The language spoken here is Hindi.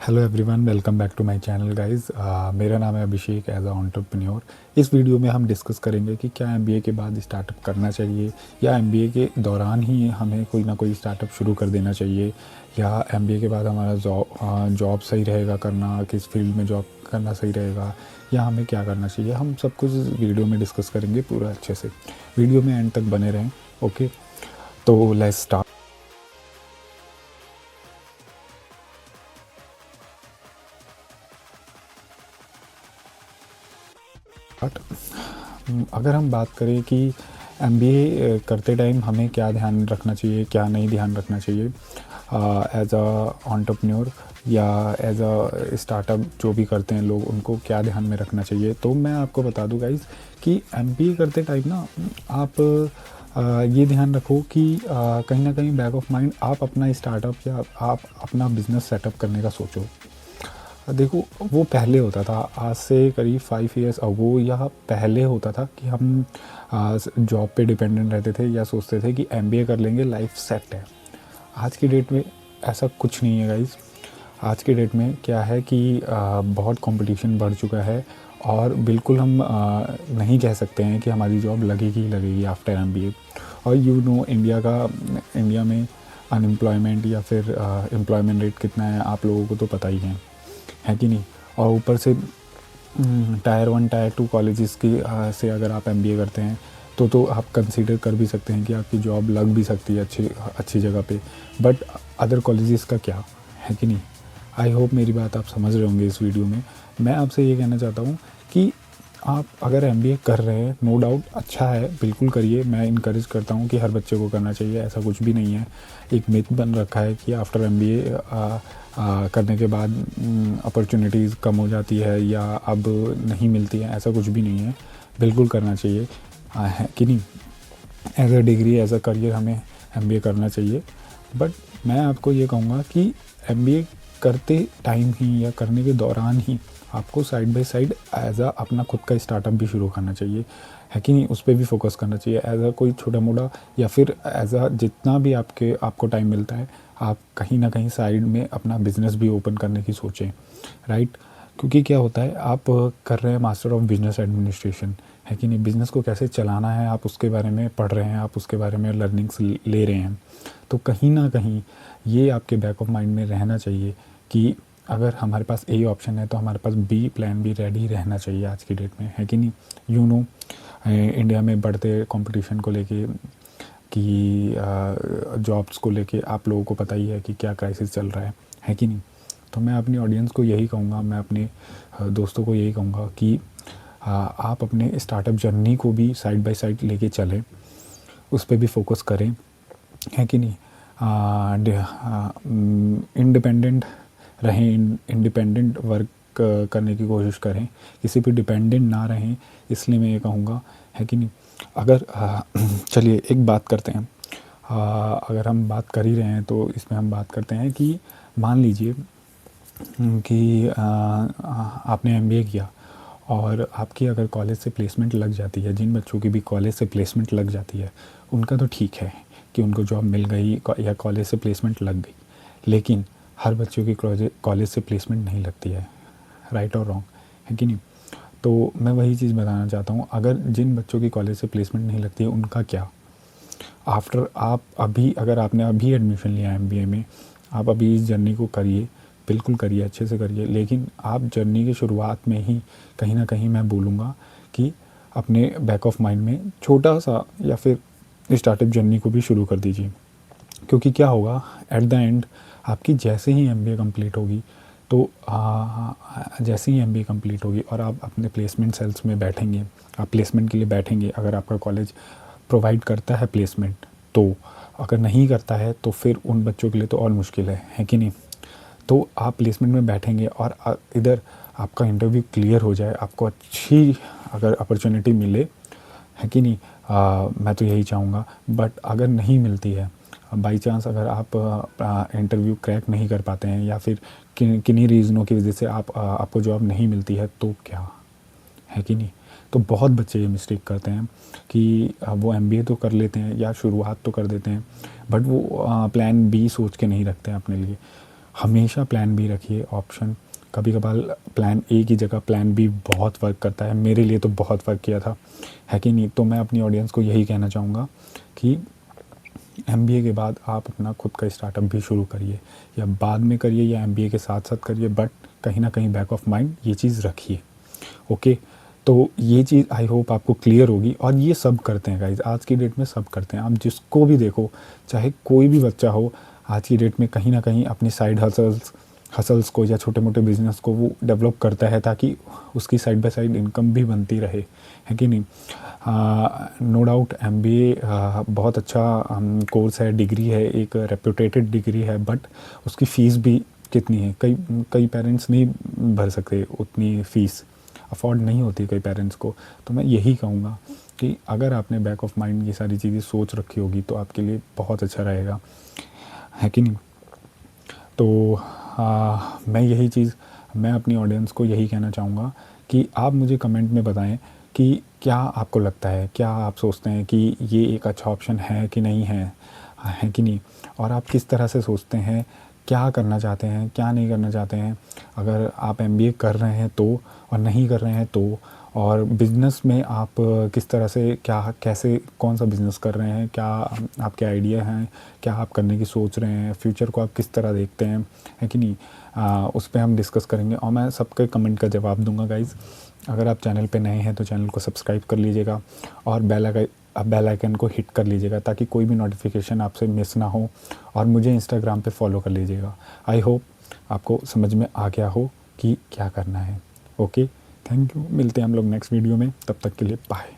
Hello everyone, welcome back to my channel guys. मेरा नाम है अभिषेक एज अ एंटरप्रेन्योर। इस वीडियो में हम डिस्कस करेंगे कि क्या एमबीए के बाद स्टार्टअप करना चाहिए या एमबीए के दौरान ही हमें कोई ना कोई स्टार्टअप शुरू कर देना चाहिए, या एमबीए के बाद हमारा जॉब सही रहेगा करना, किस फील्ड में जॉब करना सही रहेगा, या हमें क्या करना चाहिए। हम सब कुछ इस वीडियो में डिस्कस करेंगे पूरा अच्छे से। वीडियो में एंड तक बने रहें। ओके, तो लेट्स स्टार्ट। अगर हम बात करें कि एमबीए करते टाइम हमें क्या ध्यान रखना चाहिए, क्या नहीं ध्यान रखना चाहिए एज अ एंटरप्रेन्योर या एज अ स्टार्टअप जो भी करते हैं लोग, उनको क्या ध्यान में रखना चाहिए, तो मैं आपको बता दूं गाइस कि एमबीए करते टाइम ना आप ये ध्यान रखो कि कहीं ना कहीं बैक ऑफ माइंड आप अपना स्टार्टअप या आप अपना बिजनेस सेटअप करने का सोचो। देखो, वो पहले होता था, आज से करीब 5 इयर्स अगो या पहले होता था कि हम जॉब पे डिपेंडेंट रहते थे या सोचते थे कि एमबीए कर लेंगे लाइफ सेट है। आज की डेट में ऐसा कुछ नहीं है गाइस। आज की डेट में क्या है कि बहुत कंपटीशन बढ़ चुका है और बिल्कुल हम नहीं कह सकते हैं कि हमारी जॉब लगेगी ही लगेगी आफ्टर एमबीए। और इंडिया में अनएम्प्लॉयमेंट या फिर एम्प्लॉयमेंट रेट कितना है आप लोगों को तो पता ही है कि नहीं। और ऊपर से टायर 1 टायर 2 कॉलेजेस की से अगर आप एमबीए करते हैं तो आप कंसीडर कर भी सकते हैं कि आपकी जॉब लग भी सकती है अच्छी अच्छी जगह पे। बट अदर कॉलेजेस का क्या है कि नहीं। आई होप मेरी बात आप समझ रहे होंगे इस वीडियो में। मैं आपसे ये कहना चाहता हूँ कि आप अगर एमबीए कर रहे हैं, नो डाउट अच्छा है, बिल्कुल करिए। मैं इनकरेज करता हूँ कि हर बच्चे को करना चाहिए, ऐसा कुछ भी नहीं है। एक मिथ बन रखा है कि आफ्टर एमबीए करने के बाद अपॉर्चुनिटीज़ कम हो जाती है या अब नहीं मिलती है, ऐसा कुछ भी नहीं है। बिल्कुल करना चाहिए, है कि नहीं। As a degree, as a career हमें एमबीए करना चाहिए। बट मैं आपको ये कहूँगा कि एमबीए करते टाइम ही या करने के दौरान ही आपको side by side as a अपना खुद का स्टार्टअप भी शुरू करना चाहिए, है कि नहीं। उस पर भी फोकस करना चाहिए एज अ कोई छोटा मोटा, या फिर एज अ जितना भी आपको टाइम मिलता है आप कहीं ना कहीं साइड में अपना बिजनेस भी ओपन करने की सोचें, राइट। क्योंकि क्या होता है, आप कर रहे हैं मास्टर ऑफ बिजनेस एडमिनिस्ट्रेशन, है कि नहीं। बिज़नेस को कैसे चलाना है आप उसके बारे में पढ़ रहे हैं, आप उसके बारे में लर्निंग्स ले रहे हैं। तो कहीं ना कहीं ये आपके बैक ऑफ माइंड में रहना चाहिए कि अगर हमारे पास ए ऑप्शन है तो हमारे पास बी प्लान भी रेडी रहना चाहिए आज की डेट में, है कि नहीं। इंडिया में बढ़ते कंपटीशन को लेके कि जॉब्स को लेके आप लोगों को पता ही है कि क्या क्राइसिस चल रहा है कि नहीं। तो मैं अपनी ऑडियंस को यही कहूँगा, मैं अपने दोस्तों को यही कहूँगा कि आप अपने स्टार्टअप जर्नी को भी साइड बाय साइड लेके चलें, उस पर भी फोकस करें, है कि नहीं। इंडिपेंडेंट रहें, इंडिपेंडेंट वर्क करने की कोशिश करें, किसी पे डिपेंडेंट ना रहें। इसलिए मैं ये कहूँगा, है कि नहीं। अगर चलिए एक बात करते हैं। अगर हम बात कर ही रहे हैं तो इसमें हम बात करते हैं कि मान लीजिए कि आपने एमबीए किया और आपकी अगर कॉलेज से प्लेसमेंट लग जाती है। जिन बच्चों की भी कॉलेज से प्लेसमेंट लग जाती है उनका तो ठीक है कि उनको जॉब मिल गई या कॉलेज से प्लेसमेंट लग गई, लेकिन हर बच्चों की कॉलेज से प्लेसमेंट नहीं लगती है, राइट और रॉन्ग, है कि नहीं। तो मैं वही चीज़ बताना चाहता हूँ, अगर जिन बच्चों की कॉलेज से प्लेसमेंट नहीं लगती है उनका क्या। आफ्टर आप अभी अगर आपने अभी एडमिशन लिया एमबीए में, आप अभी इस जर्नी को करिए, बिल्कुल करिए, अच्छे से करिए। लेकिन आप जर्नी की शुरुआत में ही कहीं ना कहीं मैं बोलूँगा कि अपने बैक ऑफ माइंड में छोटा सा या फिर स्टार्टअप जर्नी को भी शुरू कर दीजिए। क्योंकि क्या होगा एट द एंड, आपकी जैसे ही एमबीए कंप्लीट होगी तो जैसे ही एमबीए कंप्लीट होगी और आप अपने प्लेसमेंट सेल्स में बैठेंगे, आप प्लेसमेंट के लिए बैठेंगे, अगर आपका कॉलेज प्रोवाइड करता है प्लेसमेंट तो, अगर नहीं करता है तो फिर उन बच्चों के लिए तो और मुश्किल है कि नहीं। तो आप प्लेसमेंट में बैठेंगे और इधर आपका इंटरव्यू क्लियर हो जाए, आपको अच्छी अगर अपॉर्चुनिटी मिले, है कि नहीं। मैं तो यही चाहूँगा। बट अगर नहीं मिलती है, बाई चांस अगर आप इंटरव्यू क्रैक नहीं कर पाते हैं या फिर किन्हीं रीज़नों की वजह से आपको जॉब नहीं मिलती है तो क्या, है कि नहीं। तो बहुत बच्चे ये मिस्टेक करते हैं कि वो एमबीए तो कर लेते हैं या शुरुआत तो कर देते हैं, बट वो प्लान बी सोच के नहीं रखते हैं अपने लिए। हमेशा प्लान बी रखिए ऑप्शन। कभी कभार प्लान ए की जगह प्लान बी बहुत वर्क करता है, मेरे लिए तो बहुत वर्क किया था, है कि नहीं। तो मैं अपनी ऑडियंस को यही कहना चाहूँगा कि एमबीए के बाद आप अपना खुद का स्टार्टअप भी शुरू करिए, या बाद में करिए या एमबीए के साथ साथ करिए, बट कहीं ना कहीं बैक ऑफ माइंड ये चीज़ रखिए। ओके, तो ये चीज़ आई होप आपको क्लियर होगी। और ये सब करते हैं गाइज, आज की डेट में सब करते हैं। आप जिसको भी देखो, चाहे कोई भी बच्चा हो, आज की डेट में कहीं ना कहीं अपनी साइड हसल्स को या छोटे मोटे बिजनेस को वो डेवलप करता है, ताकि उसकी साइड बाय साइड इनकम भी बनती रहे, है कि नहीं। नो डाउट एमबीए बहुत अच्छा कोर्स है, डिग्री है, एक रेप्यूटेटेड डिग्री है, बट उसकी फ़ीस भी कितनी है, कई कई पेरेंट्स नहीं भर सकते उतनी फ़ीस, अफोर्ड नहीं होती कई पेरेंट्स को। तो मैं यही कहूँगा कि अगर आपने बैक ऑफ माइंड ये सारी चीज़ें सोच रखी होगी तो आपके लिए बहुत अच्छा रहेगा, है कि नहीं। तो मैं अपनी ऑडियंस को यही कहना चाहूँगा कि आप मुझे कमेंट में बताएं कि क्या आपको लगता है, क्या आप सोचते हैं कि ये एक अच्छा ऑप्शन है कि नहीं है कि नहीं, और आप किस तरह से सोचते हैं, क्या करना चाहते हैं, क्या नहीं करना चाहते हैं। अगर आप एमबीए कर रहे हैं तो, और नहीं कर रहे हैं तो, और बिज़नेस में आप किस तरह से, क्या कैसे कौन सा बिज़नेस कर रहे हैं, क्या आपके आइडिया हैं, क्या आप करने की सोच रहे हैं, फ्यूचर को आप किस तरह देखते हैं, है कि नहीं। उस पर हम डिस्कस करेंगे और मैं सबके कमेंट का जवाब दूंगा गाइज़। अगर आप चैनल पे नए हैं तो चैनल को सब्सक्राइब कर लीजिएगा और बेल आइकन को हिट कर लीजिएगा, ताकि कोई भी नोटिफिकेशन आपसे मिस ना हो। और मुझे इंस्टाग्राम पे फॉलो कर लीजिएगा। आई होप आपको समझ में आ गया हो कि क्या करना है। ओके, थैंक यू, मिलते हैं हम लोग नेक्स्ट वीडियो में, तब तक के लिए बाय।